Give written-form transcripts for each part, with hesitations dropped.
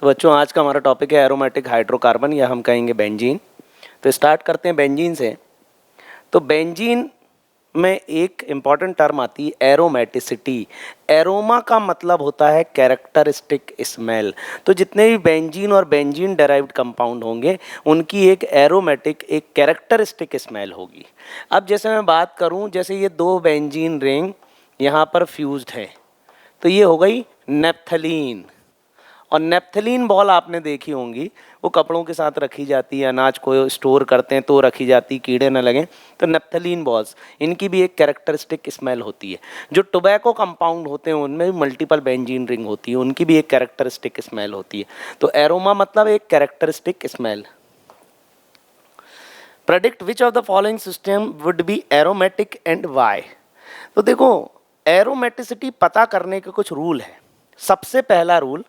तो बच्चों आज का हमारा टॉपिक है एरोमेटिक हाइड्रोकार्बन या हम कहेंगे बेंजीन। तो स्टार्ट करते हैं बेंजीन से। तो बेंजीन में एक इम्पॉर्टेंट टर्म आती है एरोमेटिसिटी। एरोमा का मतलब होता है कैरेक्टरिस्टिक स्मेल। तो जितने भी बेंजीन और बेंजीन डेराइव्ड कंपाउंड होंगे उनकी एक एरोमेटिक एक कैरेक्टरिस्टिक स्मेल होगी। अब जैसे मैं बात करूं, जैसे ये दो बेंजीन रिंग यहाँ पर फ्यूज्ड है तो ये हो गई नेप्थलीन। और नेप्थलीन बॉल आपने देखी होंगी, वो कपड़ों के साथ रखी जाती है, अनाज को स्टोर करते हैं तो रखी जाती, कीड़े न लगें। तो नेप्थलीन बॉल्स, इनकी भी एक कैरेक्टरिस्टिक स्मेल होती है। जो टोबैको कंपाउंड होते हैं उनमें भी मल्टीपल बेंजीन रिंग होती है, उनकी भी एक कैरेक्टरिस्टिक स्मेल होती है। तो एरोमा मतलब एक characteristic smell. Predict which of the following system would be aromatic and why. तो देखो, एरोमेटिसिटी पता करने के कुछ रूल है। सबसे पहला रूल,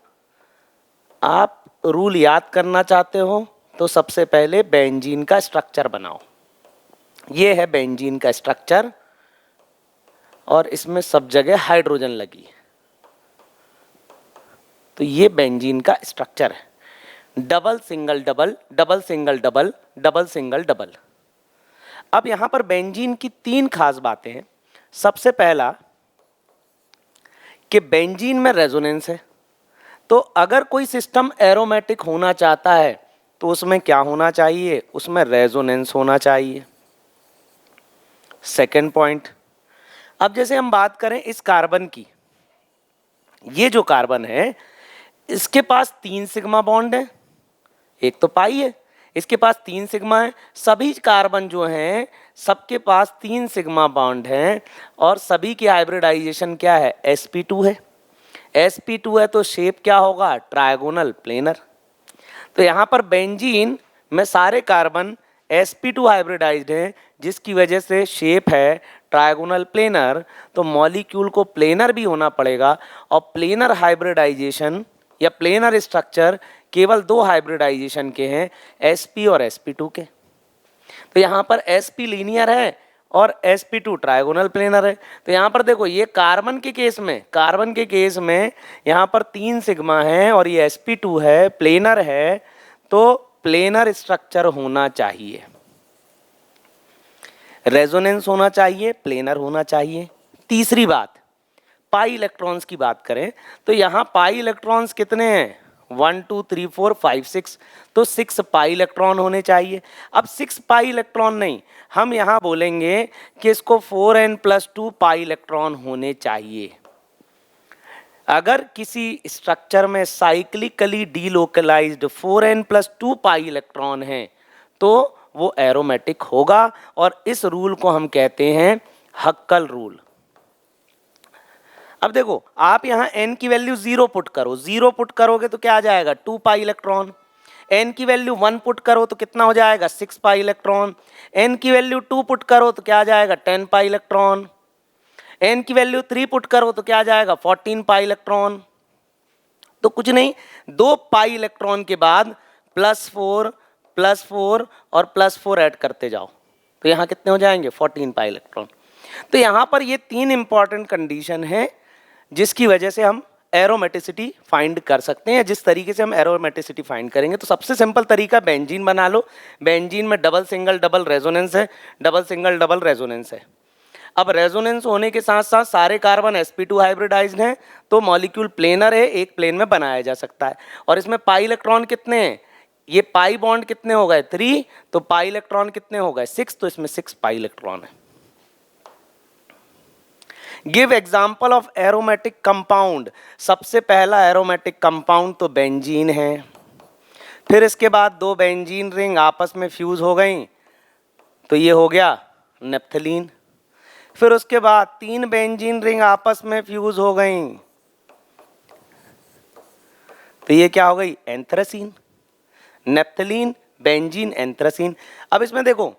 आप रूल याद करना चाहते हो तो सबसे पहले बेंजीन का स्ट्रक्चर बनाओ। ये है बेंजीन का स्ट्रक्चर और इसमें सब जगह हाइड्रोजन लगी है। तो ये बेंजीन का स्ट्रक्चर है। Double single double, double single double, double single double. अब यहां पर बेंजीन की तीन खास बातें हैं। सबसे पहला कि बेंजीन में रेजोनेंस है। तो अगर कोई सिस्टम एरोमेटिक होना चाहता है तो उसमें क्या होना चाहिए? उसमें रेजोनेंस होना चाहिए। सेकेंड पॉइंट, अब जैसे हम बात करें इस कार्बन की, ये जो कार्बन है इसके पास 3 सिग्मा बॉन्ड है, एक तो पाई है, इसके पास 3 सिग्मा है। सभी कार्बन जो हैं सबके पास 3 सिग्मा बॉन्ड हैं और सभी की हाइब्रिडाइजेशन क्या है? sp2 है। sp2 है तो शेप क्या होगा? Trigonal planar. तो यहाँ पर बेंजीन में सारे कार्बन sp2 हाइब्रिडाइज्ड हैं, जिसकी वजह से शेप है ट्रायगोनल प्लेनर। तो मॉलिक्यूल को प्लेनर भी होना पड़ेगा और प्लेनर हाइब्रिडाइजेशन या प्लेनर स्ट्रक्चर केवल 2 हाइब्रिडाइजेशन के हैं, sp और sp2 के। तो यहाँ पर sp लीनियर है और sp2 ट्रायगोनल प्लेनर है। तो यहाँ पर देखो, ये कार्बन के केस में यहाँ पर 3 सिग्मा है और ये sp2 है, प्लेनर है। तो प्लेनर स्ट्रक्चर होना चाहिए, रेजोनेंस होना चाहिए, प्लेनर होना चाहिए। तीसरी बात, पाई इलेक्ट्रॉन्स की बात करें तो यहाँ पाई इलेक्ट्रॉन्स कितने हैं? 1 2 3 4 5 6। तो 6 पाई इलेक्ट्रॉन होने चाहिए। अब 6 पाई इलेक्ट्रॉन नहीं, हम यहाँ बोलेंगे कि इसको 4n+2 पाई इलेक्ट्रॉन होने चाहिए। अगर किसी स्ट्रक्चर में cyclically delocalised 4n+2 pi electron है तो वो एरोमेटिक होगा और इस रूल को हम कहते हैं हक्कल रूल। अब देखो, आप यहाँ n की वैल्यू 0 पुट करो, 0 पुट करोगे तो क्या आ जाएगा? 2 पाई इलेक्ट्रॉन। n की वैल्यू 1 पुट करो तो कितना हो जाएगा? 6 पाई इलेक्ट्रॉन। n की वैल्यू 2 पुट करो तो क्या आ जाएगा? 10 पाई इलेक्ट्रॉन। n की वैल्यू 3 पुट करो तो क्या आ जाएगा? 14 पाई इलेक्ट्रॉन। तो कुछ नहीं, 2 पाई इलेक्ट्रॉन के बाद +4 +4 और +4 ऐड करते जाओ तो यहाँ कितने हो जाएंगे? 14 पाई इलेक्ट्रॉन। तो यहाँ पर ये 3 इंपॉर्टेंट कंडीशन है जिसकी वजह से हम एरोमेटिसिटी फाइंड कर सकते हैं। जिस तरीके से हम एरोमेटिसिटी फाइंड करेंगे, तो सबसे सिंपल तरीका बेंजीन बना लो। बेंजीन में डबल सिंगल डबल रेजोनेंस है, डबल सिंगल डबल रेजोनेंस है। अब रेजोनेंस होने के साथ साथ सारे कार्बन sp2 हाइब्रिडाइज्ड हैं तो मॉलिक्यूल प्लेनर है, एक प्लेन में बनाया जा सकता है। और इसमें पाई इलेक्ट्रॉन कितने हैं? ये पाई बॉन्ड कितने हो गए? 3। तो पाई इलेक्ट्रॉन कितने हो गए? 6। तो इसमें 6 पाई इलेक्ट्रॉन है। Give example of aromatic compound. सबसे पहला एरोमेटिक कंपाउंड तो बेंजीन है। फिर इसके बाद 2 बेंजीन रिंग आपस में फ्यूज हो गई तो ये हो गया नेप्थलीन। फिर उसके बाद 3 बेंजीन रिंग आपस में फ्यूज हो गई तो ये क्या हो गई? एंथ्रासीन। Naphthalene, benzene, anthracene. अब इसमें देखो,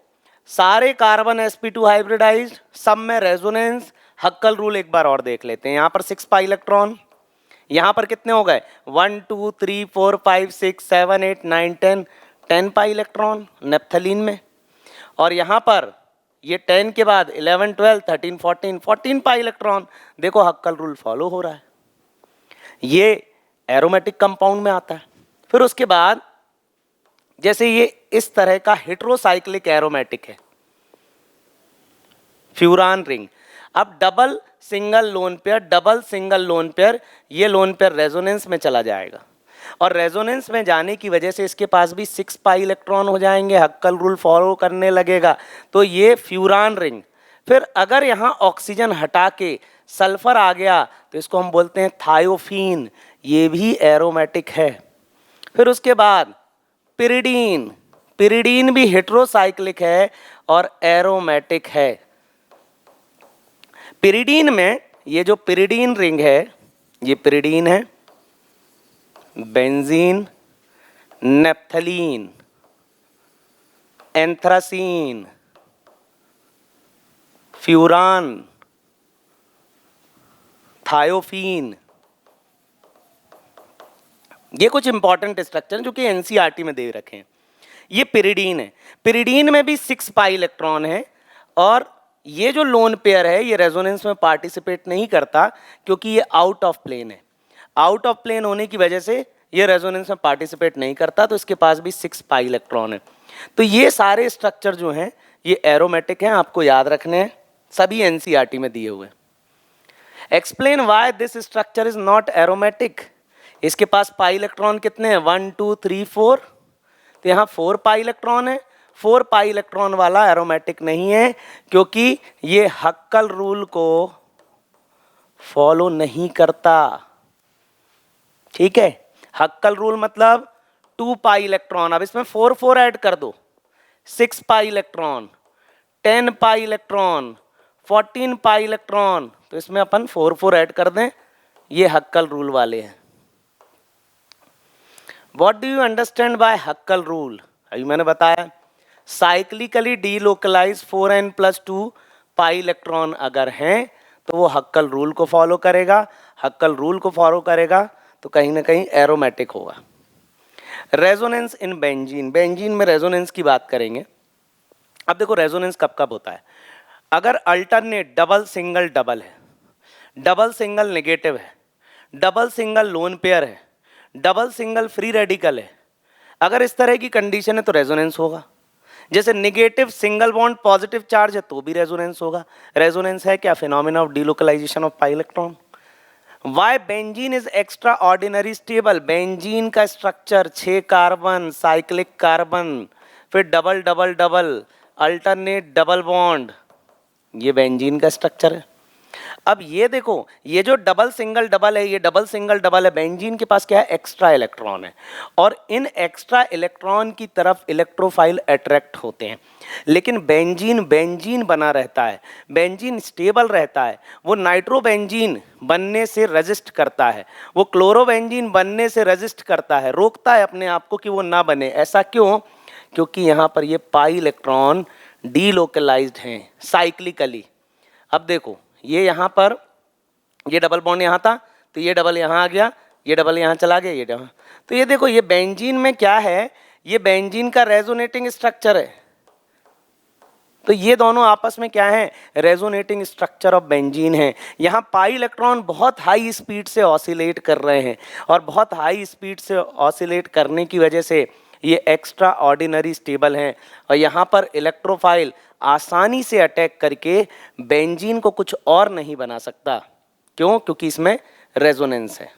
सारे कार्बन sp2 हाइब्रिडाइज्ड, सब में रेजोनेंस। हक्कल रूल एक बार और देख लेते हैं। यहाँ पर 6 पाई इलेक्ट्रॉन, यहाँ पर कितने हो गए? 1 2 3 4 5 6 7 8 9 10, 10 पाई इलेक्ट्रॉन नेप्थलीन में। और यहाँ पर ये 10 के बाद 11 12 13 14, 14 पाई इलेक्ट्रॉन। देखो, हक्कल रूल फॉलो हो रहा है। ये एरोमेटिक कंपाउंड में आता है। फिर उसके बाद जैसे ये इस तरह का हेटेरोसाइक्लिक एरोमेटिक है, फ्यूरान रिंग। अब double single lone pair, double single lone pair, ये लोन पेयर रेजोनेंस में चला जाएगा और रेजोनेंस में जाने की वजह से इसके पास भी 6 पाई इलेक्ट्रॉन हो जाएंगे, हक्कल रूल फॉलो करने लगेगा, तो ये फ्यूरान रिंग। फिर अगर यहाँ ऑक्सीजन हटा के सल्फर आ गया तो इसको हम बोलते हैं थायोफीन, ये भी एरोमेटिक है। फिर उसके बाद पिरिडीन, पिरिडीन भी हेटेरोसाइक्लिक है और एरोमेटिक है। पिरिडीन में ये जो पिरिडीन रिंग है, ये पिरिडीन है, benzene, naphthalene, anthracene, furan, thiophene, ये कुछ इंपॉर्टेंट स्ट्रक्चर जो कि एनसीईआरटी में दे रखे हैं। ये पिरिडीन है, पिरिडीन में भी 6 पाई इलेक्ट्रॉन है और ये जो लोन पेयर है ये रेजोनेंस में पार्टिसिपेट नहीं करता क्योंकि ये आउट ऑफ प्लेन है। आउट ऑफ प्लेन होने की वजह से ये रेजोनेंस में पार्टिसिपेट नहीं करता, तो इसके पास भी 6 पाई इलेक्ट्रॉन है। तो ये सारे स्ट्रक्चर जो हैं ये एरोमेटिक हैं, आपको याद रखने हैं, सभी एनसीईआरटी में दिए हुए। Explain why this structure is not aromatic. इसके पास पाई इलेक्ट्रॉन कितने हैं, 1 2 3 4, तो यहाँ 4 पाई इलेक्ट्रॉन है। 4 पाई इलेक्ट्रॉन वाला एरोमेटिक नहीं है क्योंकि ये हक्कल रूल को फॉलो नहीं करता। ठीक है, हक्कल रूल मतलब 2 पाई इलेक्ट्रॉन, अब इसमें 4 4 ऐड कर दो, 6 pi electron, 10 pi electron, 14 pi electron, तो इसमें अपन 4 4 ऐड कर दें, ये हक्कल रूल वाले हैं। What do you understand by हक्कल rule? अभी मैंने बताया cyclically delocalise 4n+2 pi electron अगर हैं तो वो हक्कल रूल को फॉलो करेगा। हक्कल रूल को फॉलो करेगा तो कहीं ना कहीं एरोमेटिक होगा। रेजोनेंस इन बेंजीन, बेंजीन में रेजोनेंस की बात करेंगे। अब देखो रेजोनेंस कब कब होता है, अगर अल्टरनेट डबल सिंगल डबल है, डबल सिंगल नेगेटिव है, डबल सिंगल लोन पेयर है, डबल सिंगल फ्री रेडिकल है, अगर इस तरह की कंडीशन है तो रेजोनेंस होगा। जैसे negative single bond positive charge है तो भी रेजोनेंस होगा। रेजोनेंस है क्या, phenomena of delocalisation of pi electron. Why benzene is extraordinary stable, benzene का स्ट्रक्चर 6 कार्बन, साइक्लिक कार्बन, फिर double double double, alternate double bond, ये बेंजीन का स्ट्रक्चर है। अब ये देखो, ये जो डबल सिंगल डबल है, ये डबल सिंगल डबल है, बेंजीन के पास क्या है, एक्स्ट्रा इलेक्ट्रॉन है और इन एक्स्ट्रा इलेक्ट्रॉन की तरफ इलेक्ट्रोफाइल अट्रैक्ट होते हैं। लेकिन बेंजीन बेंजीन बना रहता है, बेंजीन स्टेबल रहता है, वो नाइट्रोबेंजीन बनने से रेजिस्ट करता है, वो क्लोरोबेंजीन बनने से रेजिस्ट करता है, रोकता है अपने आप को कि वो ना बने। ऐसा क्यों, क्योंकि यहाँ पर ये पाई इलेक्ट्रॉन डीलोकलाइज्ड हैं साइक्लिकली। अब देखो ये यहाँ पर ये डबल बॉन्ड यहाँ था तो ये डबल यहाँ आ गया, ये डबल यहाँ चला गया, ये डबल, तो ये देखो ये बेंजीन में क्या है, ये बेंजीन का रेजोनेटिंग स्ट्रक्चर है। तो ये दोनों आपस में क्या है, रेजोनेटिंग स्ट्रक्चर ऑफ बेंजीन है। यहाँ पाई इलेक्ट्रॉन बहुत हाई स्पीड से ऑसिलेट कर रहे हैं और बहुत हाई स्पीड से ऑसिलेट करने की वजह से ये एक्स्ट्रा ऑर्डिनरी स्टेबल हैं और यहाँ पर इलेक्ट्रोफाइल आसानी से अटैक करके बेंजीन को कुछ और नहीं बना सकता। क्यों, क्योंकि इसमें रेजोनेंस है।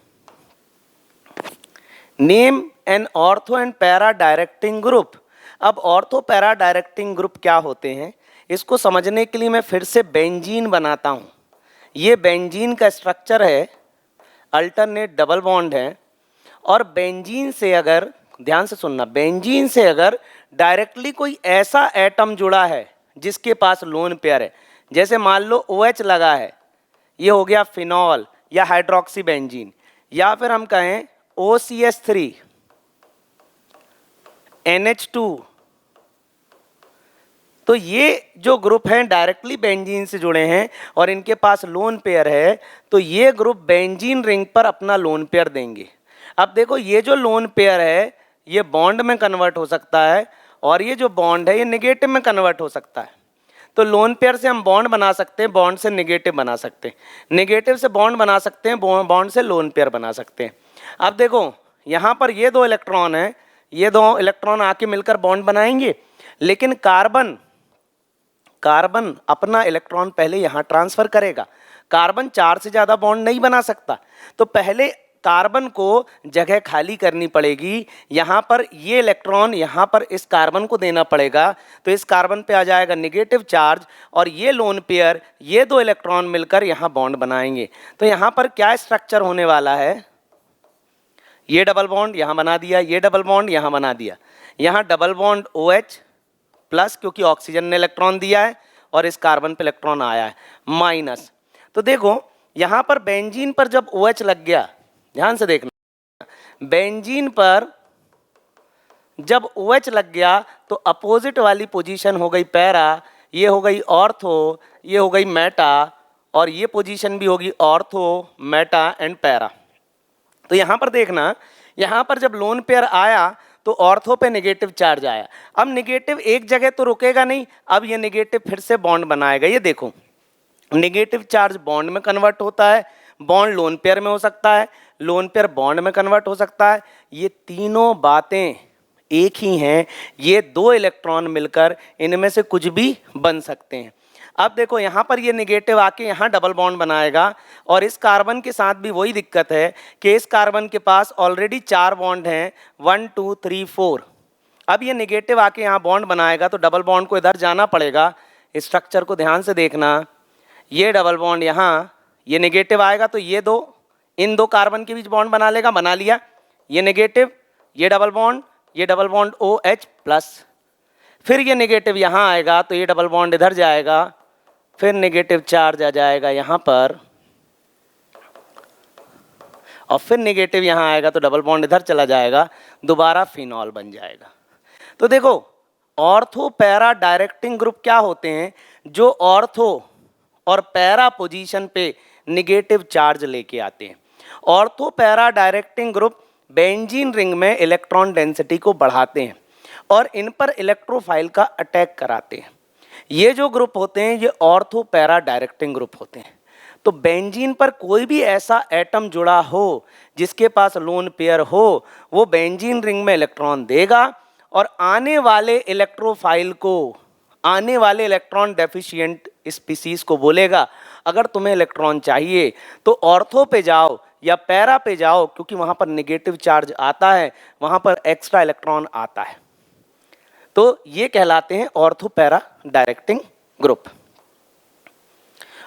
Name an ortho and para directing group. अब ऑर्थो पैरा डायरेक्टिंग ग्रुप क्या होते हैं, इसको समझने के लिए मैं फिर से बेंजीन बनाता हूँ। ये बेंजीन का स्ट्रक्चर है, अल्टरनेट डबल बॉन्ड है और बेंजीन से अगर, ध्यान से सुनना, बेंजीन से अगर डायरेक्टली कोई ऐसा एटम जुड़ा है जिसके पास लोन पेयर है, जैसे मान लो OH लगा है, ये हो गया फिनॉल या हाइड्रोक्सी बेंजीन, या फिर हम कहें OCH3 NH2, तो ये जो ग्रुप हैं डायरेक्टली बेंजीन से जुड़े हैं और इनके पास लोन पेयर है, तो ये ग्रुप बेंजीन रिंग पर अपना लोन पेयर देंगे। अब देखो ये जो लोन पेयर है ये बॉन्ड में कन्वर्ट हो सकता है और ये जो बॉन्ड है ये नेगेटिव में कन्वर्ट हो सकता है। तो लोन पेयर से हम बॉन्ड बना सकते हैं, बॉन्ड से नेगेटिव बना सकते हैं, नेगेटिव से बॉन्ड बना सकते हैं, बॉन्ड से लोन पेयर बना सकते हैं। अब देखो यहाँ पर ये दो इलेक्ट्रॉन है, ये दो इलेक्ट्रॉन आके मिलकर बॉन्ड बनाएंगे, लेकिन कार्बन अपना इलेक्ट्रॉन पहले यहाँ ट्रांसफर करेगा। कार्बन 4 से ज़्यादा बॉन्ड नहीं बना सकता, तो पहले कार्बन को जगह खाली करनी पड़ेगी। यहाँ पर ये इलेक्ट्रॉन यहाँ पर इस कार्बन को देना पड़ेगा, तो इस कार्बन पे आ जाएगा नेगेटिव चार्ज, और ये लोन पेयर, ये दो इलेक्ट्रॉन मिलकर यहाँ बॉन्ड बनाएंगे। तो यहाँ पर क्या स्ट्रक्चर होने वाला है, ये डबल बॉन्ड यहाँ बना दिया, ये डबल बॉन्ड यहाँ बना दिया, यहाँ डबल बॉन्ड OH प्लस, क्योंकि ऑक्सीजन ने इलेक्ट्रॉन दिया है और इस कार्बन पे इलेक्ट्रॉन आया है, माइनस। तो देखो यहाँ पर बेंजीन पर जब OH लग गया, ध्यान से देखना, बेंजीन पर जब OH लग गया तो अपोजिट वाली पोजीशन हो गई पैरा, ये हो गई ऑर्थो, ये हो गई मेटा, और ये पोजीशन भी होगी ऑर्थो, मेटा एंड पैरा। तो यहाँ पर देखना, यहाँ पर जब लोन पेयर आया तो ऑर्थो पे नेगेटिव चार्ज आया। अब नेगेटिव एक जगह तो रुकेगा नहीं, अब ये नेगेटिव फिर से बॉन्ड बनाएगा। ये देखो, नेगेटिव चार्ज बॉन्ड में कन्वर्ट होता है, बॉन्ड लोन पेयर में हो सकता है, लोन पेयर बॉन्ड में कन्वर्ट हो सकता है। ये तीनों बातें एक ही हैं, ये दो इलेक्ट्रॉन मिलकर इनमें से कुछ भी बन सकते हैं। अब देखो यहाँ पर ये नेगेटिव आके यहाँ डबल बॉन्ड बनाएगा, और इस कार्बन के साथ भी वही दिक्कत है कि इस कार्बन के पास ऑलरेडी 4 बॉन्ड हैं, 1 2 3 4। अब ये नेगेटिव आके यहाँ बॉन्ड बनाएगा तो डबल बॉन्ड को इधर जाना पड़ेगा। स्ट्रक्चर को ध्यान से देखना, ये डबल बॉन्ड यहाँ, ये नेगेटिव आएगा तो ये दो, इन दो कार्बन के बीच बॉन्ड बना लेगा, बना लिया, ये नेगेटिव, ये डबल बॉन्ड OH प्लस। फिर ये नेगेटिव यहाँ आएगा तो ये डबल बॉन्ड इधर जाएगा, फिर नेगेटिव चार्ज आ जाएगा यहाँ पर, और फिर नेगेटिव यहाँ आएगा तो डबल बॉन्ड इधर चला जाएगा, दोबारा फिनॉल बन जाएगा। तो देखो, ऑर्थो पैरा डायरेक्टिंग ग्रुप क्या होते हैं, जो ऑर्थो और पैरा पोजीशन पे नेगेटिव चार्ज लेके आते हैं। Ortho para directing group benzene ring में इलेक्ट्रॉन डेंसिटी को बढ़ाते हैं और इन पर इलेक्ट्रोफाइल का अटैक कराते हैं। ये जो ग्रुप होते हैं ये ऑर्थो पैरा डायरेक्टिंग ग्रुप होते हैं। तो बेंजीन पर कोई भी ऐसा एटम जुड़ा हो जिसके पास लोन पेयर हो, वो बेंजीन रिंग में इलेक्ट्रॉन देगा और आने वाले इलेक्ट्रोफाइल को, आने वाले इलेक्ट्रॉन डेफिशिएंट स्पीसीज को बोलेगा अगर तुम्हें इलेक्ट्रॉन चाहिए तो ऑर्थो पे जाओ या पैरा पे जाओ, क्योंकि वहां पर नेगेटिव चार्ज आता है, वहां पर एक्स्ट्रा इलेक्ट्रॉन आता है। तो ये कहलाते हैं ortho para directing group.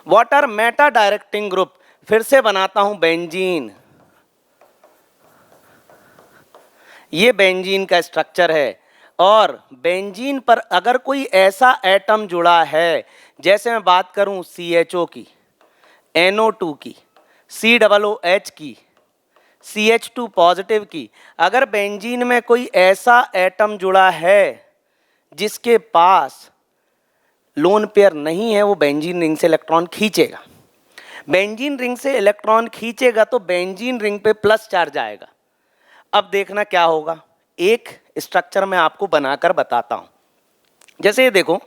What are meta directing group? फिर से बनाता हूं बेंजीन। ये बेंजीन का स्ट्रक्चर है और बेंजीन पर अगर कोई ऐसा एटम जुड़ा है, जैसे मैं बात करूं CHO की, NO2 की, COOH की, CH2 पॉजिटिव की, अगर बेंजीन में कोई ऐसा एटम जुड़ा है जिसके पास लोन पेयर नहीं है, वो बेंजीन रिंग से इलेक्ट्रॉन खींचेगा। बेंजीन रिंग से इलेक्ट्रॉन खींचेगा तो बेंजीन रिंग पे प्लस चार्ज आएगा। अब देखना क्या होगा, एक स्ट्रक्चर मैं आपको बनाकर बताता हूं। जैसे ये देखो,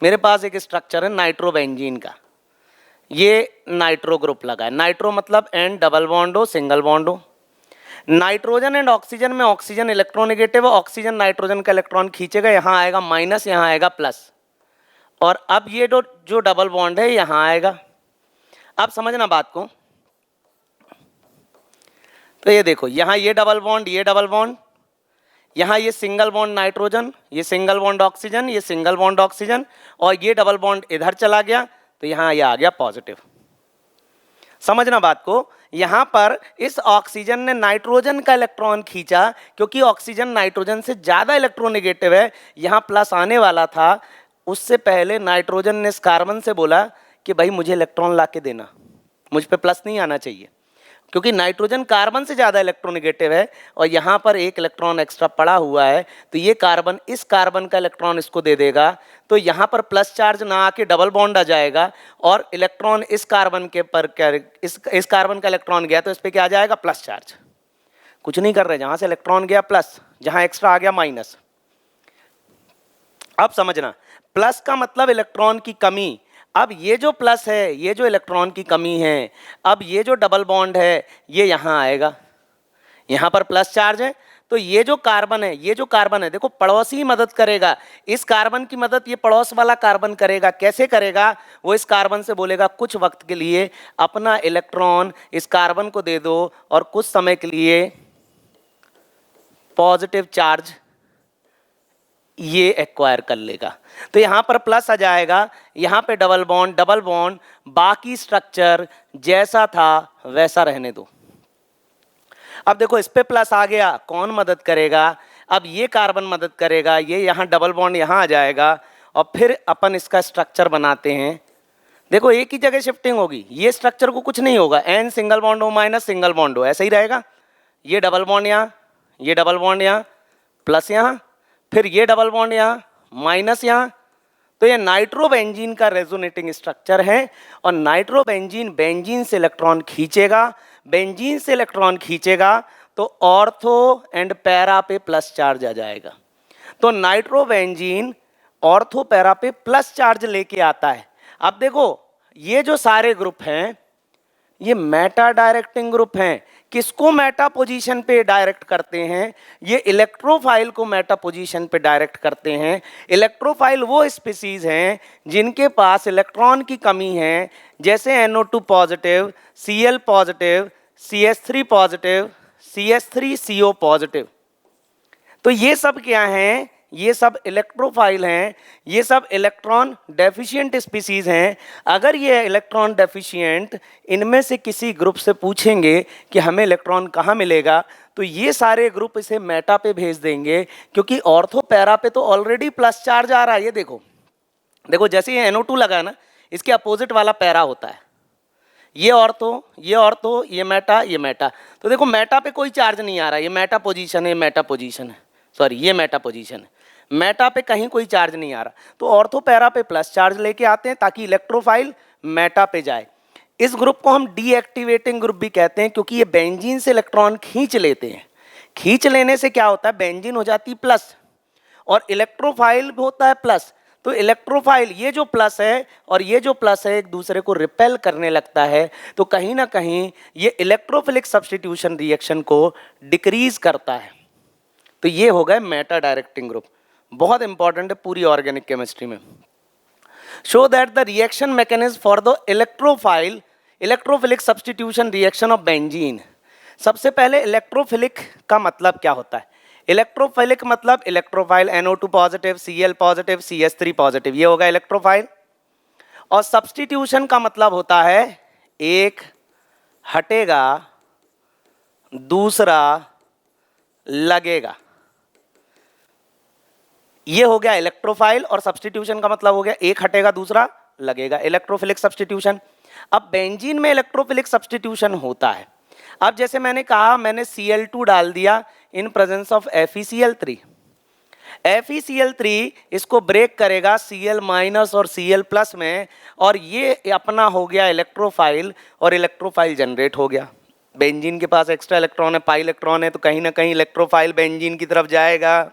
मेरे पास एक स्ट्रक्चर है नाइट्रोबेंजीन का, ये नाइट्रो ग्रुप लगा है। नाइट्रो मतलब एंड डबल बॉन्ड हो, सिंगल बॉन्ड हो। नाइट्रोजन एंड ऑक्सीजन में ऑक्सीजन इलेक्ट्रोनेगेटिव है, ऑक्सीजन नाइट्रोजन का इलेक्ट्रॉन खींचेगा, यहाँ आएगा माइनस, यहाँ आएगा प्लस। और अब ये जो डबल बॉन्ड है यहाँ आएगा। अब समझना बात को, तो ये देखो यहाँ ये डबल बॉन्ड, ये डबल बॉन्ड, यहाँ ये सिंगल बॉन्ड नाइट्रोजन, ये सिंगल बॉन्ड ऑक्सीजन, ये सिंगल बॉन्ड ऑक्सीजन, और ये डबल बॉन्ड इधर चला गया तो यहाँ ये आ गया पॉजिटिव। समझना बात को, यहाँ पर इस ऑक्सीजन ने नाइट्रोजन का इलेक्ट्रॉन खींचा क्योंकि ऑक्सीजन नाइट्रोजन से ज़्यादा इलेक्ट्रोनेगेटिव है, यहाँ प्लस आने वाला था। उससे पहले नाइट्रोजन ने इस कार्बन से बोला कि भाई मुझे इलेक्ट्रॉन ला के देना, मुझ पे प्लस नहीं आना चाहिए, क्योंकि नाइट्रोजन कार्बन से ज़्यादा इलेक्ट्रोनेगेटिव है और यहाँ पर एक इलेक्ट्रॉन एक्स्ट्रा पड़ा हुआ है, तो ये कार्बन इस कार्बन का इलेक्ट्रॉन इसको दे देगा, तो यहाँ पर प्लस चार्ज ना आके डबल बॉन्ड आ जाएगा और इलेक्ट्रॉन इस कार्बन के पर इस कार्बन का इलेक्ट्रॉन गया तो इस पर क्या आ जाएगा, प्लस चार्ज। कुछ नहीं कर रहे, जहाँ से इलेक्ट्रॉन गया प्लस, जहाँ एक्स्ट्रा आ गया माइनस। अब समझना, प्लस का मतलब इलेक्ट्रॉन की कमी। अब ये जो प्लस है, ये जो इलेक्ट्रॉन की कमी है, अब ये जो डबल बॉन्ड है ये यहाँ आएगा, यहाँ पर प्लस चार्ज है, तो ये जो कार्बन है देखो पड़ोसी मदद करेगा, इस कार्बन की मदद ये पड़ोस वाला कार्बन करेगा। कैसे करेगा? वो इस कार्बन से बोलेगा कुछ वक्त के लिए अपना इलेक्ट्रॉन इस कार्बन को दे दो और कुछ समय के लिए पॉजिटिव चार्ज ये एक्वायर कर लेगा। तो यहां पर प्लस आ जाएगा, यहां पे डबल बॉन्ड, बाकी स्ट्रक्चर जैसा था वैसा रहने दो। अब देखो इस पे प्लस आ गया, कौन मदद करेगा? अब ये कार्बन मदद करेगा, ये यहां डबल बॉन्ड यहां आ जाएगा और फिर अपन इसका स्ट्रक्चर बनाते हैं। देखो एक ही जगह शिफ्टिंग होगी, ये स्ट्रक्चर को कुछ नहीं होगा, एन सिंगल बॉन्ड हो माइनस सिंगल बॉन्ड हो ऐसा ही रहेगा। ये डबल बॉन्ड यहाँ, ये डबल बॉन्ड यहाँ, प्लस यहाँ, फिर ये डबल बॉन्ड यहाँ, माइनस यहाँ। तो ये नाइट्रोबेंजीन का रेजोनेटिंग स्ट्रक्चर है और नाइट्रोबेंजीन बेंजीन से इलेक्ट्रॉन खींचेगा, बेंजीन से इलेक्ट्रॉन खींचेगा तो ऑर्थो एंड पैरा पे प्लस चार्ज आ जाएगा। तो नाइट्रोबेंजीन ऑर्थो पैरा पे प्लस चार्ज लेके आता है। अब देखो ये जो सारे ग्रुप हैं ये मेटा डायरेक्टिंग ग्रुप हैं। किसको मेटा पोजीशन पे डायरेक्ट करते हैं? ये इलेक्ट्रोफाइल को मेटा पोजीशन पे डायरेक्ट करते हैं। इलेक्ट्रोफाइल वो स्पीसीज हैं जिनके पास इलेक्ट्रॉन की कमी है, जैसे NO2 positive, Cl positive, CH3 positive, CH3CO positive. तो ये सब क्या हैं? ये सब इलेक्ट्रोफाइल हैं, ये सब इलेक्ट्रॉन डेफिशिएंट स्पीसीज हैं। अगर ये इलेक्ट्रॉन डेफिशिएंट इनमें से किसी ग्रुप से पूछेंगे कि हमें इलेक्ट्रॉन कहाँ मिलेगा, तो ये सारे ग्रुप इसे मेटा पे भेज देंगे, क्योंकि ऑर्थो पैरा पे तो ऑलरेडी प्लस चार्ज आ रहा है। ये देखो देखो जैसे ये NO2 लगा ना, इसके अपोजिट वाला पैरा होता है, ये ऑर्थो, ये मेटा, ये मेटा। तो देखो मेटा पे कोई चार्ज नहीं आ रहा, ये मेटा पोजीशन है, मेटा पोजीशन है, सॉरी ये मेटा पोजीशन है, मेटा पे कहीं कोई चार्ज नहीं आ रहा। तो ऑर्थो पैरा पे प्लस चार्ज लेके आते हैं ताकि इलेक्ट्रोफाइल मेटा पे जाए। इस ग्रुप को हम डीएक्टिवेटिंग ग्रुप भी कहते हैं, क्योंकि ये बेंजीन से इलेक्ट्रॉन खींच लेते हैं। खींच लेने से क्या होता है? बेंजीन हो जाती प्लस और इलेक्ट्रोफाइल होता है प्लस। तो इलेक्ट्रोफाइल ये जो प्लस है और ये जो प्लस है एक दूसरे को रिपेल करने लगता है, तो कहीं ना कहीं ये इलेक्ट्रोफिलिक सब्स्टिट्यूशन रिएक्शन को डिक्रीज करता है। तो ये हो गए मेटा डायरेक्टिंग ग्रुप, बहुत इंपॉर्टेंट है पूरी ऑर्गेनिक केमिस्ट्री में। Show that the reaction mechanism for the electrophilic substitution reaction of benzene. सबसे पहले इलेक्ट्रोफिलिक का मतलब क्या होता है? इलेक्ट्रोफिलिक मतलब electrophile, NO2 positive, Cl positive, CH3 positive, ये होगा इलेक्ट्रोफाइल। और सब्स्टिट्यूशन का मतलब होता है एक हटेगा दूसरा लगेगा। ये हो गया इलेक्ट्रोफाइल और सब्स्टिट्यूशन का मतलब हो गया एक हटेगा दूसरा लगेगा, इलेक्ट्रोफिलिक सब्स्टिट्यूशन। अब बेंजीन में इलेक्ट्रोफिलिक सब्स्टिट्यूशन होता है। अब जैसे मैंने कहा, मैंने Cl2 डाल दिया in presence of FeCl3। FeCl3 इसको ब्रेक करेगा Cl माइनस और Cl प्लस में, और ये अपना हो गया इलेक्ट्रोफाइल और इलेक्ट्रोफाइल जनरेट हो गया। बेंजीन के पास एक्स्ट्रा इलेक्ट्रॉन है, पाई इलेक्ट्रॉन है, तो कहीं ना कहीं इलेक्ट्रोफाइल बेंजीन की तरफ जाएगा,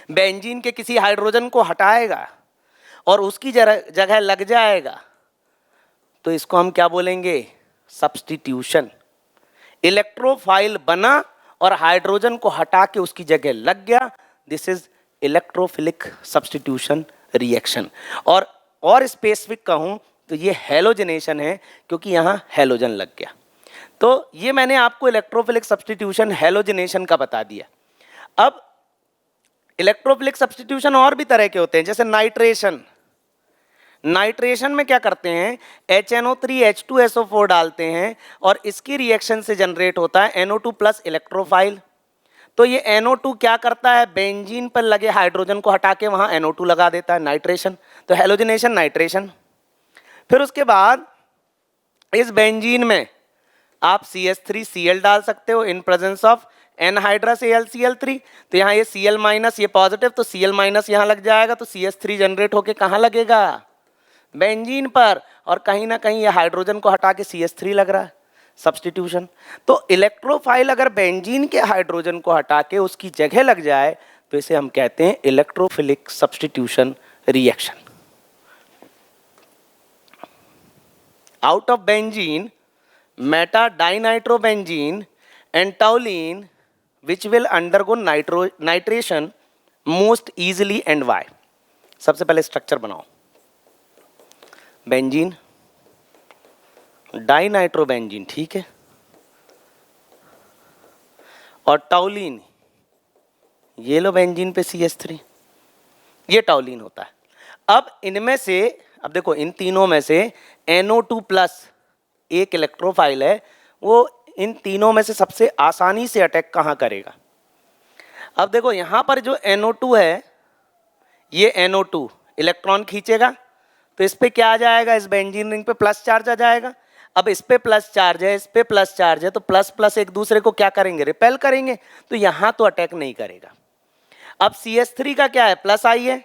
बेंजीन के किसी हाइड्रोजन को हटाएगा और उसकी जगह लग जाएगा। तो इसको हम क्या बोलेंगे? सब्स्टिट्यूशन। इलेक्ट्रोफाइल बना और हाइड्रोजन को हटा के उसकी जगह लग गया, this is electrophilic substitution reaction. और स्पेसिफिक कहूं तो ये हेलोजनेशन है, क्योंकि यहां हेलोजन लग गया। तो ये मैंने आपको इलेक्ट्रोफिलिक सब्स्टिट्यूशन हेलोजनेशन का बता दिया। अब इलेक्ट्रोफिलिक सब्स्टिट्यूशन और भी तरह के होते हैं, जैसे नाइट्रेशन। नाइट्रेशन में क्या करते हैं? HNO3 H2SO4 डालते हैं और इसकी रिएक्शन से जनरेट होता है NO2 प्लस इलेक्ट्रोफाइल। तो ये NO2 क्या करता है? बेंजीन पर लगे हाइड्रोजन को हटा के वहां NO2 लगा देता है, नाइट्रेशन। तो हेलोजनेशन, नाइट्रेशन। फिर उसके बाद इस बेंजीन में आप CH3Cl डाल सकते हो in presence of anhydrous AlCl3। तो यहाँ ये Cl माइनस, ये पॉजिटिव, तो Cl माइनस यहाँ लग जाएगा, तो CH3 जनरेट होके कहाँ लगेगा? बेंजीन पर, और कहीं ना कहीं ये हाइड्रोजन को हटा के CH3 लग रहा है, सब्स्टिट्यूशन। तो इलेक्ट्रोफाइल अगर बेंजीन के हाइड्रोजन को हटा के उसकी जगह लग जाए तो इसे हम कहते हैं electrophilic substitution reaction. Out of benzene, Meta dinitrobenzene and toluene which will undergo nitration most easily and why? सबसे पहले स्ट्रक्चर बनाओ. बेंजीन, डाइनाइट्रोबेंजीन, ठीक है, और टॉलीन, ये लो बेंजीन पे CH3, ये टॉलीन होता है. अब इनमें से, अब देखो इन तीनों में से NO2 प्लस एक इलेक्ट्रोफाइल है, वो इन तीनों में से सबसे आसानी से अटैक कहाँ करेगा? अब देखो यहाँ पर जो NO2 है, ये NO2 इलेक्ट्रॉन खींचेगा तो इस पे क्या आ जाएगा? इस बेंजीन रिंग पे प्लस चार्ज आ जाएगा. अब इस पे प्लस चार्ज है, इस पे प्लस चार्ज है, तो प्लस प्लस एक दूसरे को क्या करेंगे? रिपेल करेंगे. तो यहाँ तो अटैक नहीं करेगा. अब CH3 का क्या है? प्लस आई है,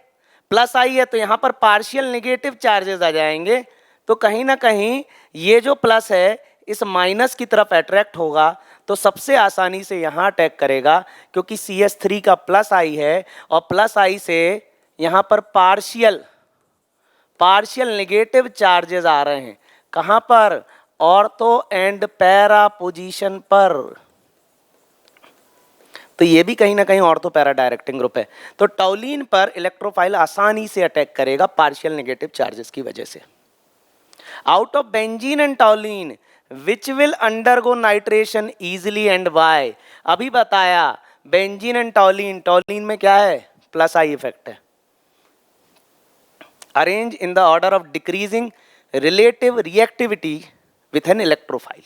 प्लस आई है, तो यहाँ पर पार्शियल नेगेटिव चार्जेस आ जाएंगे. तो कहीं ना कहीं ये जो प्लस है इस माइनस की तरफ अट्रैक्ट होगा, तो सबसे आसानी से यहाँ अटैक करेगा, क्योंकि CH3 का प्लस आई है और प्लस आई से यहाँ पर पार्शियल नेगेटिव चार्जेस आ रहे हैं. कहाँ पर? ऑर्थो एंड पैरा पोजीशन पर. तो ये भी कहीं ना कहीं ऑर्थो पैरा डायरेक्टिंग ग्रुप है. तो टॉलीन पर इलेक्ट्रोफाइल आसानी से अटैक करेगा पार्शियल नेगेटिव चार्जेस की वजह से. Out of benzene and toluene which will undergo nitration easily and why? अभी बताया बेंजीन एंड टॉलीन, टॉलीन में क्या है? प्लस आई इफेक्ट है. Arrange in the order of decreasing relative reactivity with an electrophile.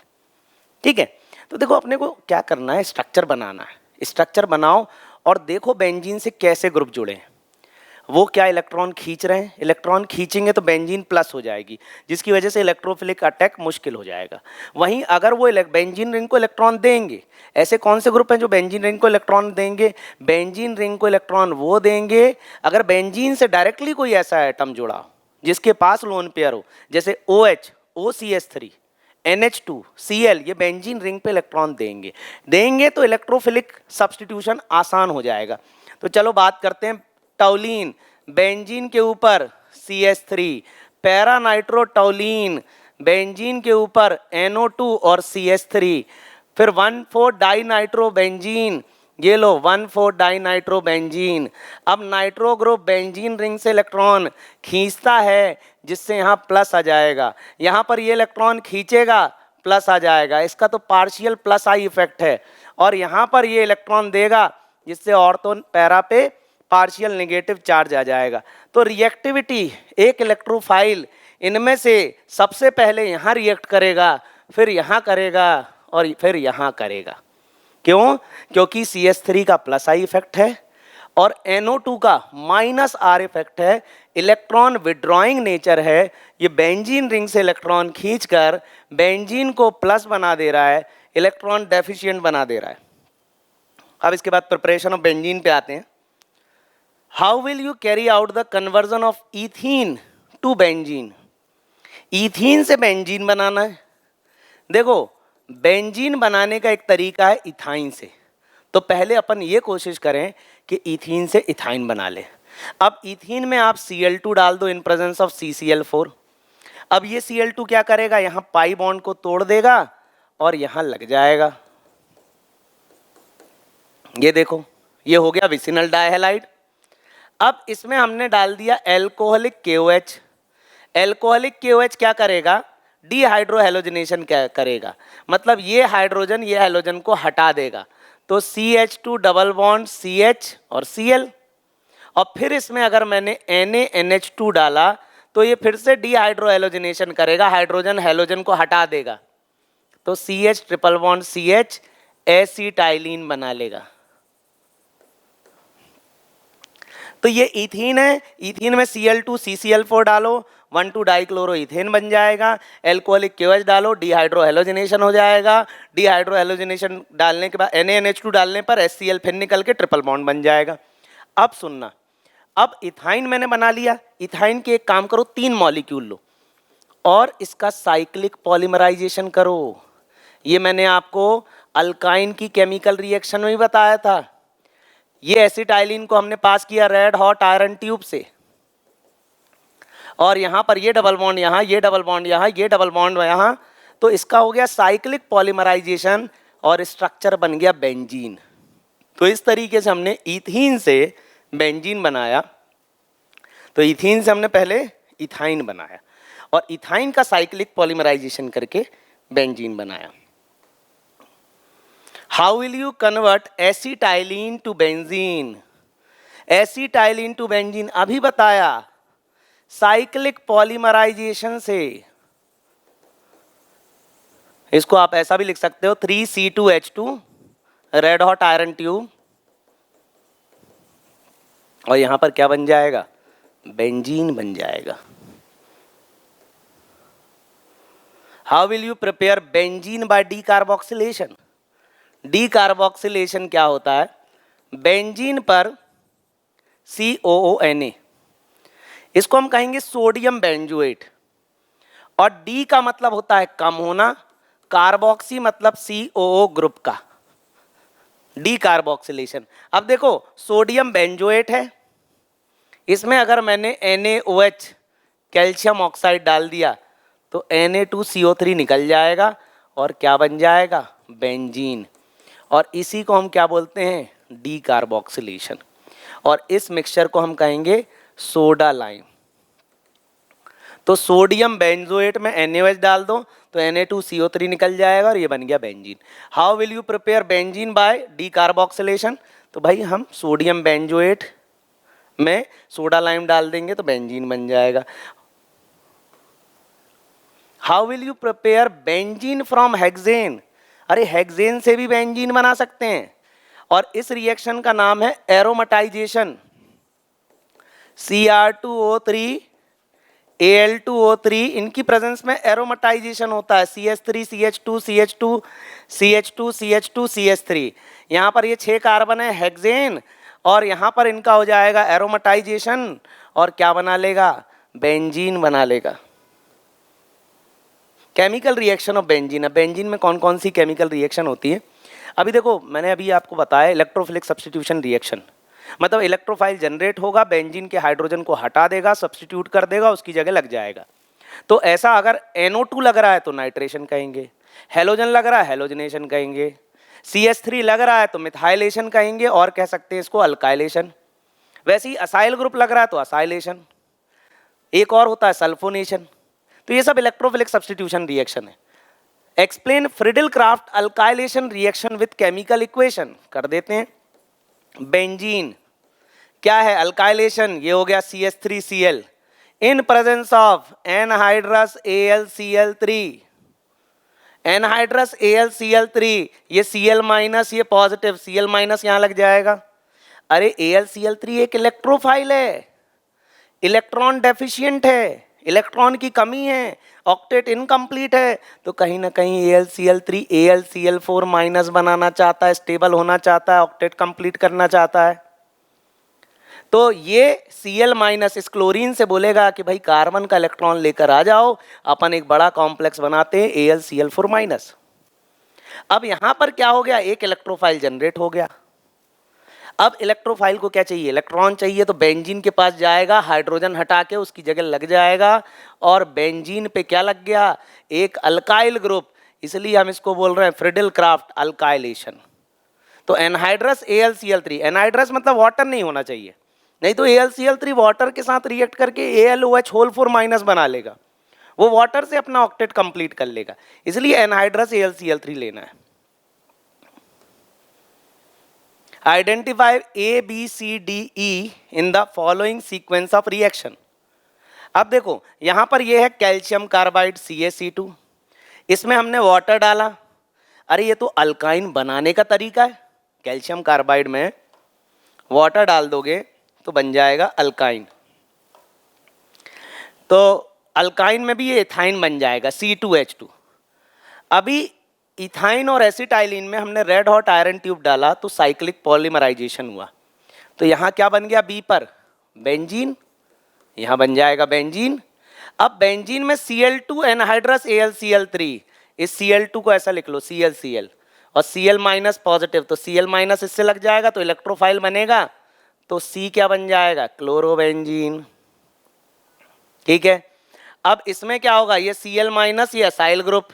ठीक है, तो देखो अपने को क्या करना है? स्ट्रक्चर बनाना है. स्ट्रक्चर बनाओ और देखो बेंजीन से कैसे ग्रुप जुड़े हैं. वो क्या इलेक्ट्रॉन खींच रहे हैं? इलेक्ट्रॉन खींचेंगे तो बेंजीन प्लस हो जाएगी, जिसकी वजह से इलेक्ट्रोफिलिक अटैक मुश्किल हो जाएगा. वहीं अगर वो बेंजीन रिंग को इलेक्ट्रॉन देंगे, ऐसे कौन से ग्रुप हैं जो बेंजीन रिंग को इलेक्ट्रॉन देंगे? बेंजीन रिंग को इलेक्ट्रॉन वो देंगे अगर बेंजीन से डायरेक्टली कोई ऐसा एटम जुड़ा हो जिसके पास लोन पेयर हो, जैसे OH, OCH3, NH2, Cl, ये बेंजीन रिंग पे इलेक्ट्रॉन देंगे तो इलेक्ट्रोफिलिक सब्स्टिट्यूशन आसान हो जाएगा. तो चलो बात करते हैं टॉलीन, बेंजीन के ऊपर CH3, पैरा नाइट्रोटॉलीन, बेंजीन के ऊपर NO2 और CH3, फिर 1,4 डाइनाइट्रोबेंजीन, ये लो 1,4 डाइनाइट्रोबेंजीन. अब नाइट्रो ग्रुप बेंजीन रिंग से इलेक्ट्रॉन खींचता है, जिससे यहाँ प्लस आ जाएगा. यहाँ पर ये इलेक्ट्रॉन खींचेगा, प्लस आ जाएगा. इसका तो पार्शियल प्लस आई इफेक्ट है. और यहाँ पर ये इलेक्ट्रॉन देगा, जिससे ऑर्थो पैरा पे पार्शियल नेगेटिव चार्ज आ जाएगा. तो रिएक्टिविटी, एक इलेक्ट्रोफाइल इनमें से सबसे पहले यहाँ रिएक्ट करेगा, फिर यहाँ करेगा और फिर यहाँ करेगा. क्यों? क्योंकि CH3 का प्लस आई इफेक्ट है और NO2 का माइनस आर इफेक्ट है. इलेक्ट्रॉन विड्रॉइंग नेचर है. ये बेंजीन रिंग से इलेक्ट्रॉन खींचकर बेंजीन को प्लस बना दे रहा है, इलेक्ट्रॉन डेफिशिएंट बना दे रहा है. अब इसके बाद प्रिपरेशन ऑफ बेंजीन पे आते हैं. How will you carry out the conversion of ethene to benzene? Ethene से बेंजीन बनाना है. देखो बेंजीन बनाने का एक तरीका है इथाइन से. तो पहले अपन ये कोशिश करें कि ईथीन से इथाइन बना ले. अब ईथीन में आप Cl2 डाल दो इन प्रेजेंस ऑफ CCl4. अब ये Cl2 क्या करेगा? यहाँ पाई बॉन्ड को तोड़ देगा और यहाँ लग जाएगा. ये देखो, ये हो गया विसिनल डाइहैलाइड. अब इसमें हमने डाल दिया एल्कोहलिक KOH. एल्कोहलिक KOH क्या करेगा? डीहाइड्रोहेलोजिनेशन करेगा. मतलब ये हाइड्रोजन ये हैलोजन को हटा देगा. तो CH2 डबल बॉन्ड CH और Cl. और फिर इसमें अगर मैंने NaNH2 डाला तो ये फिर से डीहाइड्रोहेलोजिनेशन करेगा, हाइड्रोजन हैलोजन को हटा देगा. तो CH triple bond CH acetylene बना लेगा. तो ये इथीन है. इथीन में Cl2 CCl4 डालो, 1,2 डाइक्लोरोइथेन बन जाएगा. एल्कोहलिक KOH डालो, डीहाइड्रोहेलोजिनेशन हो जाएगा. डीहाइड्रोहेलोजिनेशन डालने के बाद NaNH2 डालने पर HCl फिर निकल के ट्रिपल बॉन्ड बन जाएगा. अब सुनना, अब इथाइन मैंने बना लिया. इथाइन के एक काम करो, 3 मॉलिक्यूल लो और इसका साइक्लिक पॉलीमराइजेशन करो. ये मैंने आपको अल्काइन की केमिकल रिएक्शन में ही बताया था. ये एसिटाइलिन को हमने पास किया रेड हॉट आयरन ट्यूब से, और यहाँ पर ये डबल बॉन्ड यहाँ, ये डबल बॉन्ड यहाँ, ये डबल बॉन्ड यहाँ. तो इसका हो गया साइक्लिक पॉलीमराइजेशन और स्ट्रक्चर बन गया बेंजीन। तो इस तरीके से हमने इथीन से बेंजीन बनाया। तो इथीन से हमने पहले इथाइन बनाया और इथाइन का साइक्लिक पॉलीमराइजेशन करके बेंजीन बनाया। How will you convert acetylene to benzene? Acetylene to benzene अभी बताया, साइक्लिक पॉलीमराइजेशन से। इसको आप ऐसा भी लिख सकते हो 3C2H2 red hot iron tube, और यहां पर क्या बन जाएगा? बेंजीन बन जाएगा। How will you prepare benzene by decarboxylation? Decarboxylation क्या होता है? बेंजीन पर COONA, इसको हम कहेंगे सोडियम बेंजोएट, और डी का मतलब होता है कम होना, कार्बोक्सी मतलब COO ग्रुप का, डी कार्बोक्सिलेशन। अब देखो सोडियम बेंजोएट है, इसमें अगर मैंने NaOH कैल्शियम ऑक्साइड डाल दिया तो Na2CO3 निकल जाएगा और क्या बन जाएगा? बेंजीन। और इसी को हम क्या बोलते हैं? D carboxylation. और इस मिक्सचर को हम कहेंगे सोडा लाइम। तो सोडियम बेंजोएट में NaOH डाल दो तो Na2CO3 निकल जाएगा और ये बन गया benzene. How will you prepare benzene by decarboxylation? तो भाई हम सोडियम बेंजोएट में सोडा लाइम डाल देंगे तो बेंजीन बन जाएगा। How will you prepare benzene from hexane? अरे हेक्सेन से भी बेंजीन बना सकते हैं, और इस रिएक्शन का नाम है एरोमेटाइजेशन। Cr2O3 Al2O3, इनकी प्रेजेंस में एरोमेटाइजेशन होता है। CH3 CH2 CH2 CH2 CH2 CH3। यहाँ पर ये 6 कार्बन है हेक्सेन, और यहाँ पर इनका हो जाएगा एरोमेटाइजेशन और क्या बना लेगा? बेंजीन बना लेगा। Chemical reaction of benzene. Benzene में कौन कौन सी केमिकल रिएक्शन होती है? अभी देखो मैंने अभी आपको बताया इलेक्ट्रोफिलिक सब्स्टिट्यूशन रिएक्शन, मतलब इलेक्ट्रोफाइल जनरेट होगा, बेंजीन के हाइड्रोजन को हटा देगा, सब्स्टिट्यूट कर देगा, उसकी जगह लग जाएगा। तो ऐसा अगर NO2 लग रहा है तो नाइट्रेशन कहेंगे, हेलोजन लग रहा है हेलोजनेशन कहेंगे, CH3 लग रहा है तो मिथाइलेशन कहेंगे, और कह सकते हैं इसको अल्काइलेशन। वैसे ही असाइल ग्रुप लग रहा है तो असाइलेशन, एक और होता है सल्फोनेशन। तो ये सब इलेक्ट्रोफिलिक सब्स्टिट्यूशन रिएक्शन है। Explain Friedel Crafts alkylation reaction with chemical equation. कर देते हैं। बेंजीन क्या है? अल्काइलेशन, ये हो गया CH3Cl in presence of anhydrous AlCl3। Anhydrous AlCl3, ये Cl माइनस, ये पॉजिटिव, Cl माइनस यहां लग जाएगा। अरे AlCl3 एक इलेक्ट्रोफाइल है, इलेक्ट्रॉन डेफिशिएंट है, इलेक्ट्रॉन की कमी है, ऑक्टेट इनकम्प्लीट है, तो कहीं ना कहीं AlCl3 AlCl4 माइनस बनाना चाहता है, स्टेबल होना चाहता है, ऑक्टेट कंप्लीट करना चाहता है। तो ये Cl माइनस इस क्लोरीन से बोलेगा कि भाई कार्बन का इलेक्ट्रॉन लेकर आ जाओ, अपन एक बड़ा कॉम्प्लेक्स बनाते हैं AlCl4 माइनस। अब यहां पर क्या हो गया? एक इलेक्ट्रोफाइल जनरेट हो गया। अब इलेक्ट्रोफाइल को क्या चाहिए? इलेक्ट्रॉन चाहिए, तो बेंजीन के पास जाएगा, हाइड्रोजन हटा के उसकी जगह लग जाएगा, और बेंजीन पे क्या लग गया? एक अल्काइल ग्रुप। इसलिए हम इसको बोल रहे हैं फ्रिडल क्राफ्ट अल्काइलेशन। तो एनहाइड्रस AlCl3, एनहाइड्रस मतलब वाटर नहीं होना चाहिए, नहीं तो AlCl3 वाटर के साथ रिएक्ट करके AlOH माइनस बना लेगा, वो वाटर से अपना ऑक्टेट कंप्लीट कर लेगा। इसलिए एनहाइड्रस AlCl3 लेना है। Identify ABCDE in the following sequence of reaction. अब देखो यहां पर ये है कैल्शियम कार्बाइड CaC2, इसमें हमने वाटर डाला। अरे ये तो अल्काइन बनाने का तरीका है, कैल्शियम कार्बाइड में वाटर डाल दोगे तो बन जाएगा अल्काइन। तो अल्काइन में भी ये इथाइन बन जाएगा C2H2। अभी इथाइन और एसिटाइलिन में हमने रेड हॉट आयरन ट्यूब डाला तो साइक्लिक पॉलीमराइजेशन हुआ, तो यहाँ क्या बन गया? बी पर बेंजीन, यहाँ बन जाएगा बेंजीन। अब बेंजीन में Cl2 एनहाइड्रस AlCl3, इस Cl2 को ऐसा लिख लो ClCl, और Cl माइनस पॉजिटिव, तो Cl माइनस इससे लग जाएगा तो इलेक्ट्रोफाइल बनेगा, तो C क्या बन जाएगा? क्लोरोबेंजीन। ठीक है। अब इसमें क्या होगा? ये Cl माइनस, ये असाइल ग्रुप,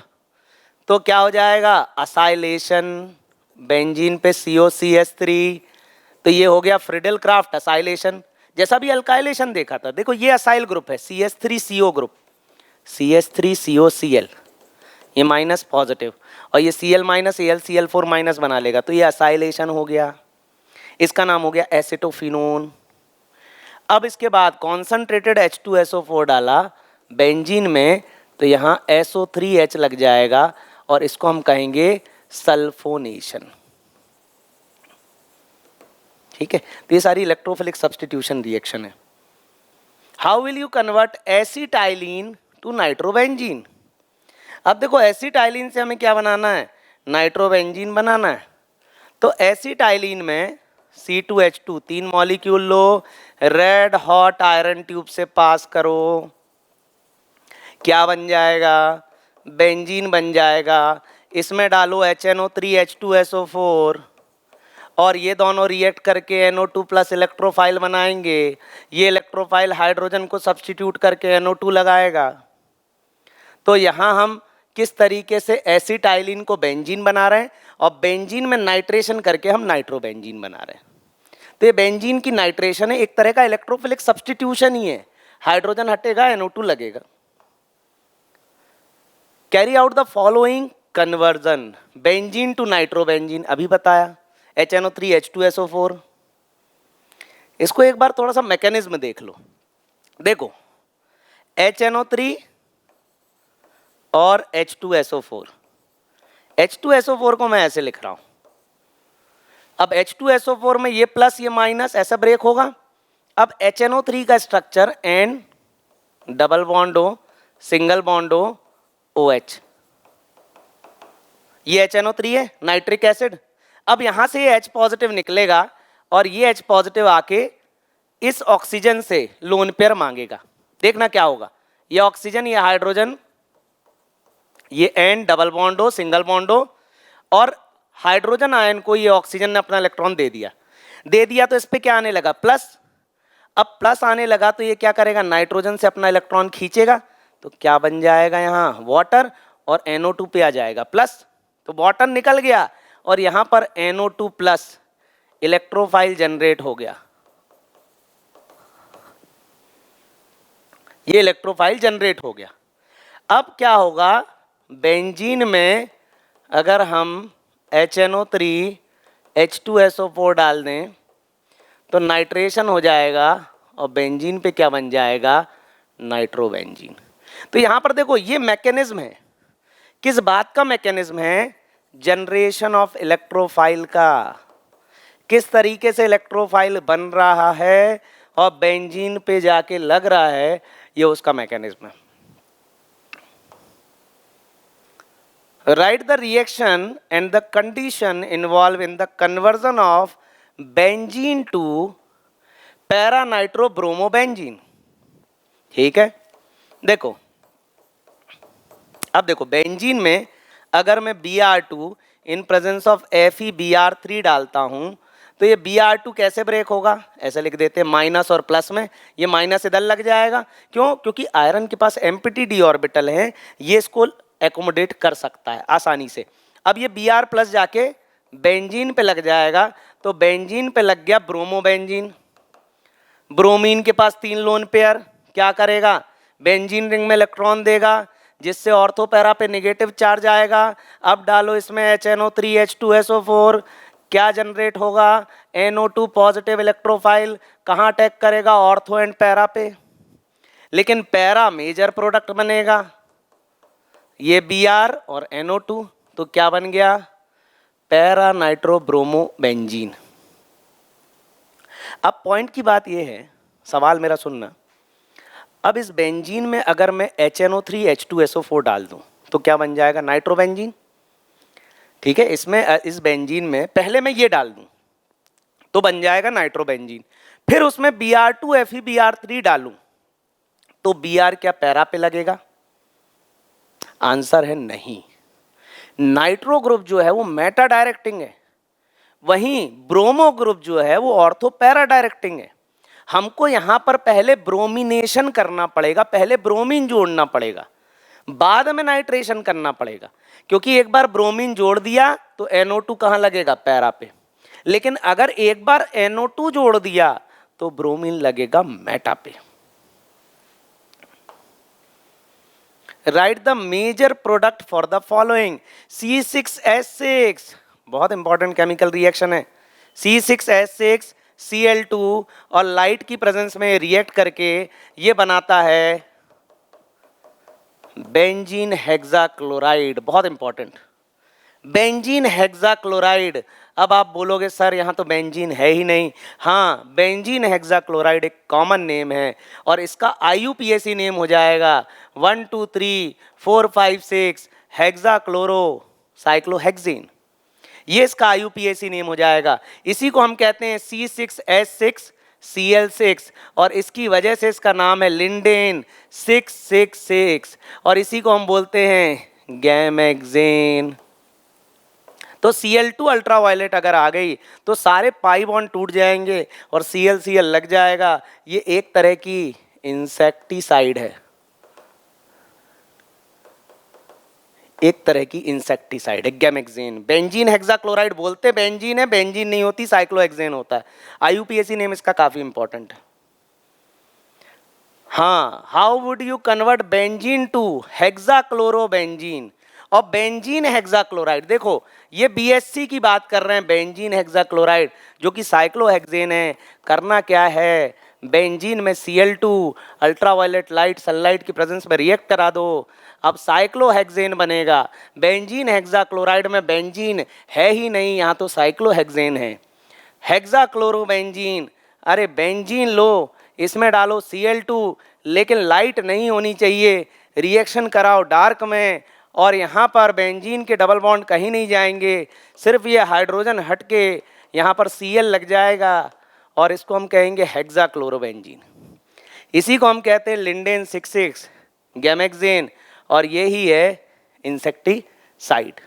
तो क्या हो जाएगा, असाइलेशन, बेंजीन पे COCH3, तो ये हो गया फ्रिडल क्राफ्ट असाइलेशन। जैसा भी अल्काइलेशन देखा था, देखो ये असाइल ग्रुप है, CH3CO ग्रुप, CH3COCl, ये माइनस पॉजिटिव, और ये Cl माइनस AlCl4 माइनस बना लेगा, तो ये असाइलेशन हो गया, इसका नाम हो गया एसिटोफिनोन। अब इसके बाद कॉन्सनट्रेटेड H2SO4 डाला बेंजीन में, तो यहाँ SO3H लग जाएगा और इसको हम कहेंगे सल्फोनेशन। ठीक है, तो ये सारी इलेक्ट्रोफिलिक सब्स्टिट्यूशन रिएक्शन है। How will you convert acetylene to nitrobenzene? अब देखो एसिटाइलिन से हमें क्या बनाना है, नाइट्रोबेंजीन बनाना है। तो एसिटाइलिन में C2H2 तीन मॉलिक्यूल लो, रेड हॉट आयरन ट्यूब से पास करो, क्या बन जाएगा, बेंजीन बन जाएगा। इसमें डालो HNO3 H2SO4 और ये दोनों रिएक्ट करके NO2 प्लस इलेक्ट्रोफाइल बनाएंगे। ये इलेक्ट्रोफाइल हाइड्रोजन को सब्स्टिट्यूट करके NO2 लगाएगा। तो यहाँ हम किस तरीके से एसिटाइलिन को बेंजीन बना रहे हैं और बेंजीन में नाइट्रेशन करके हम नाइट्रोबेंजीन बना रहे हैं। तो ये बेंजीन की नाइट्रेशन है, एक तरह का इलेक्ट्रोफिलिक सब्स्टिट्यूशन ही है। हाइड्रोजन हटेगा, NO2 लगेगा। Carry out the following conversion, benzene to nitrobenzene अभी बताया, HNO3 H2SO4। इसको एक बार थोड़ा सा मैकेनिज्म देख लो। देखो HNO3 और H2SO4, H2SO4 को मैं ऐसे लिख रहा हूं। अब H2SO4 में ये प्लस ये माइनस ऐसा ब्रेक होगा। अब HNO3 का structure N double bond O single bond O OH, ये HNO3 है नाइट्रिक एसिड। अब यहां से ये H पॉजिटिव निकलेगा और ये H पॉजिटिव आके इस ऑक्सीजन से लोन पेयर मांगेगा। देखना क्या होगा, ये ऑक्सीजन ये हाइड्रोजन, ये N double bond O single bond O, और हाइड्रोजन आयन को ये ऑक्सीजन ने अपना इलेक्ट्रॉन दे दिया तो इस पे क्या आने लगा, प्लस। अब प्लस आने लगा तो ये क्या करेगा, नाइट्रोजन से अपना इलेक्ट्रॉन खींचेगा, तो क्या बन जाएगा यहाँ वाटर, और NO2 पे आ जाएगा प्लस। तो वाटर निकल गया और यहाँ पर NO2 प्लस इलेक्ट्रोफाइल जनरेट हो गया। ये इलेक्ट्रोफाइल जनरेट हो गया। अब क्या होगा, बेंजीन में अगर हम HNO3 H2SO4 डाल दें तो नाइट्रेशन हो जाएगा और बेंजीन पे क्या बन जाएगा, नाइट्रोबेंजीन। तो यहां पर देखो ये मैकेनिज्म है, किस बात का मैकेनिज्म है, जनरेशन ऑफ इलेक्ट्रोफाइल का। किस तरीके से इलेक्ट्रोफाइल बन रहा है और बेंजीन पे जाके लग रहा है, ये उसका मैकेनिज्म है। Write the reaction and the condition involved in the conversion of benzene to para-nitrobromobenzene। ठीक है, देखो अब देखो बेंजीन में अगर मैं Br2 in presence of FeBr3 डालता हूं तो ये Br2 कैसे ब्रेक होगा, ऐसे लिख देते हैं माइनस और प्लस में, ये माइनस इधर लग जाएगा। क्यों, क्योंकि आयरन के पास एम्प्टी d ऑर्बिटल है, ये इसको एकोमोडेट कर सकता है आसानी से। अब ये Br प्लस जाके बेंजीन पे लग जाएगा, तो बेंजीन पे लग गया ब्रोमोबेंजीन। ब्रोमीन के पास तीन लोन पेयर, क्या करेगा, बेंजीन रिंग में इलेक्ट्रॉन देगा जिससे ऑर्थो पैरा पे नेगेटिव चार्ज आएगा। अब डालो इसमें HNO3 H2SO4, क्या जनरेट होगा, NO2 पॉजिटिव इलेक्ट्रोफाइल कहाँ अटैक करेगा, ऑर्थो एंड पैरा पे, लेकिन पैरा मेजर प्रोडक्ट बनेगा, ये Br और NO2, तो क्या बन गया, पैरा नाइट्रोब्रोमोबेंजीन। अब पॉइंट की बात ये है, सवाल मेरा सुनना, अब इस बेंजीन में अगर मैं HNO3 H2SO4 डाल दूं तो क्या बन जाएगा, नाइट्रोबेंजीन। ठीक है, इसमें इस बेंजीन में पहले मैं ये डाल दूं तो बन जाएगा नाइट्रोबेंजीन, फिर उसमें Br2 FeBr3 डालूं तो Br क्या पैरा पे लगेगा, आंसर है नहीं। नाइट्रो ग्रुप जो है वो मेटा डायरेक्टिंग है, वहीं ब्रोमो ग्रुप जो है वो ऑर्थो पैरा डायरेक्टिंग है। हमको यहां पर पहले ब्रोमिनेशन करना पड़ेगा, पहले ब्रोमीन जोड़ना पड़ेगा। बाद में नाइट्रेशन करना पड़ेगा, क्योंकि एक बार ब्रोमीन जोड़ दिया तो NO2 कहाँ लगेगा, पैरा पे। लेकिन अगर एक बार NO2 जोड़ दिया तो ब्रोमीन लगेगा मेटा पे। Write the major product for the following. C6H6 बहुत इंपॉर्टेंट केमिकल रिएक्शन है। C6H6 Cl2 और लाइट की प्रेजेंस में रिएक्ट करके ये बनाता है बेंजीन हेक्साक्लोराइड। बहुत इंपॉर्टेंट, बेंजीन हेक्साक्लोराइड। अब आप बोलोगे सर यहाँ तो बेंजीन है ही नहीं। हाँ, बेंजीन हेक्साक्लोराइड एक कॉमन नेम है और इसका IUPAC नेम हो जाएगा 1 2 3 4 5 6 हेक्साक्लोरो साइक्लोहेक्सीन। ये इसका IUPAC नेम हो जाएगा। इसी को हम कहते हैं C6H6 Cl6 और इसकी वजह से इसका नाम है लिंडेन 666 और इसी को हम बोलते हैं गैमेक्सेन। तो Cl2 अल्ट्रावायलेट अगर आ गई तो सारे पाई बॉन्ड टूट जाएंगे और Cl लग जाएगा। ये एक तरह की इंसेक्टिसाइड है, एक तरह की इंसेक्टिसाइड है गैमेक्सेन। बेंजीन हेक्साक्लोराइड बोलते बेंजीन है, बेंजीन नहीं होती, साइक्लोहेक्सेन होता है। IUPAC नेम इसका काफी इंपॉर्टेंट है। हाँ, how would you convert benzene to hexachlorobenzene और बेंजीन हेक्साक्लोराइड। देखो ये BSC की बात कर रहे हैं, बेंजीन हेक्साक्लोराइड जो कि साइक्लोहेक्सेन है। करना क्या है, बेंजीन में Cl2 अल्ट्रावायलेट लाइट सनलाइट की प्रेजेंस में रिएक्ट करा दो, अब साइक्लोहेक्सेन बनेगा। बेंजीन हेक्साक्लोराइड में बेंजीन है ही नहीं, यहाँ तो साइक्लोहेक्सेन है। हेक्साक्लोरोबेंजीन, अरे बेंजीन लो, इसमें डालो Cl2, लेकिन लाइट नहीं होनी चाहिए, रिएक्शन कराओ डार्क में और यहाँ पर बेंजीन के डबल बॉन्ड कहीं नहीं जाएंगे, सिर्फ ये हाइड्रोजन हट के यहाँ पर Cl लग जाएगा और इसको हम कहेंगे हेक्साक्लोरोबेंजीन। इसी को हम कहते हैं लिंडेन 66 गैमेक्सेन और ये ही है इंसेक्टिसाइड।